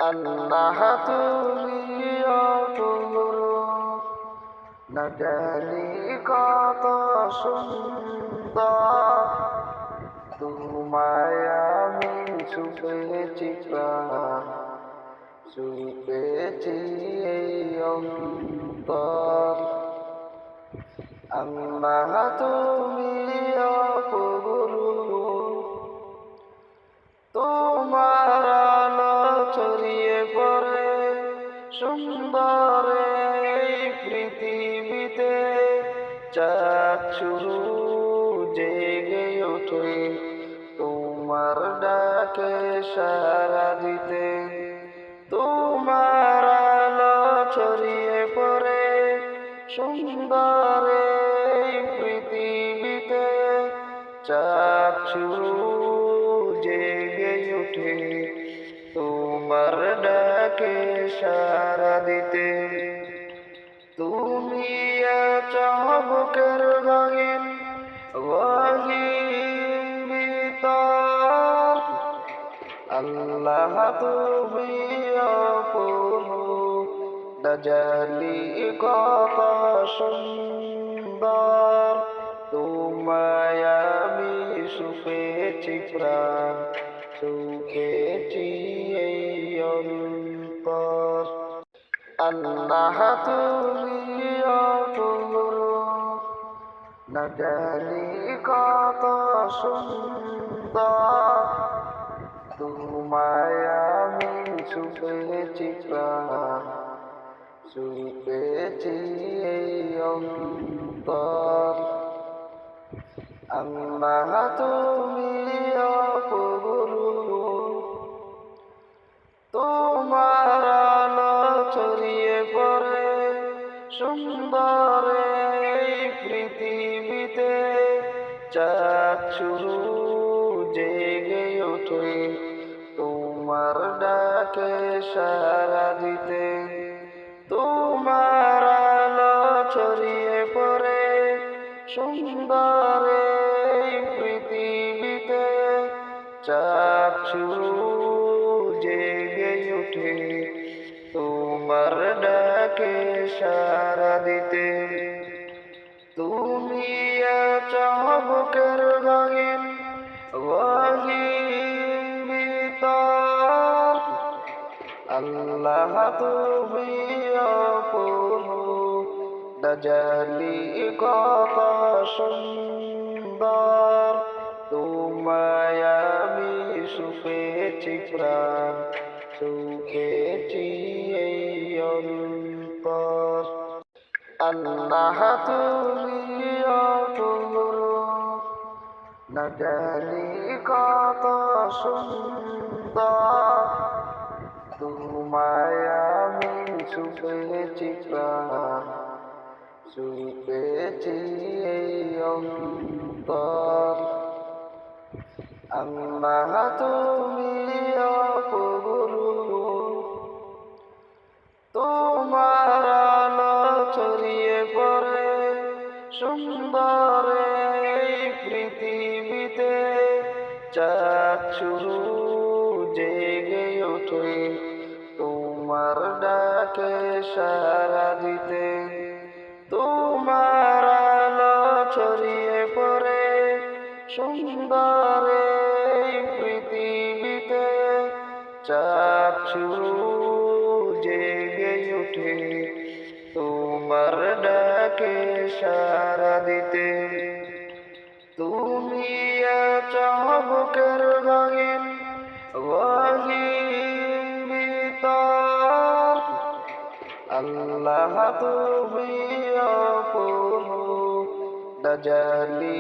আল্লাহ তুমি অপরূপ, না জানি কত সুন্দর। তোমায় আমি ছুপেছি প্রাণ, ছুপেছি এই অন্তর। আল্লাহ তুমি অপরূপ, তোমার আলো ছড়িয়ে পড়ে সুন্দর এই পৃথিবীতে। চাঁদ শুরু জেগে ওঠে তোমার ডাকে সাড়া দিতে। তোমার আলো ছড়িয়ে পড়ে সুন্দর এই পৃথিবীতে। চাঁদ শুরু জেগে ওঠে তোমার ডাকে সাড়া দিতে। তুমি চমকের রঙিন ভিতর, আল্লাহ তুমি অপরূপ, না জানি কত সুন্দর। তোমায় আমি ছুপেছি প্রাণ, ছুপেছি এই অন্তর। আল্লাহ তুমি অপরূপ, না জানি কত সুন্দর। তোমায় আমি ছুপেছি প্রাণ, ছুপেছি এই অন্তর। আল্লাহ তুমি অপরূপ, তোমার আলো ছড়িয়ে পড়ে সুন্দর এই পৃথিবীতে। চাঁদ শুরু জেগে ওঠে তোমার ডাকে সাড়া দিতে। তোমার আলো ছড়িয়ে পড়ে সুন্দর এই পৃথিবীতে। চাঁদ শুরু জেগে ওঠে তোমার ডাকে সাড়া দিতে। তুমি চমকের রঙিন ভিতর, আল্লাহ তুমি অপরূপ, না জানি কত সুন্দর। তোমায় আমি ছুপেছি প্রাণ, ছুপেছি এই অন্তর। আল্লাহ তুমি অপরূপ, না জানি কত সুন্দর। তোমায় আমি ছুপেছি প্রাণ, ছুপেছি এই অন্তর। আল্লাহ তুমি অপরূপ, তোমার আলো ছড়িয়ে পড়ে সুন্দর এই পৃথিবীতে। চাঁদ শুরু জেগে ওঠে তোমার ডাকে সাড়া দিতে। তোমার আলো ছড়িয়ে পড়ে সুন্দর এই পৃথিবীতে। চাঁদ শুরু জেগে ওঠে তোমার ডাকে সাড়া দিতে। তুমি চমকের রঙিন ভিতর, আল্লাহ তুমি অপরূপ, না জানি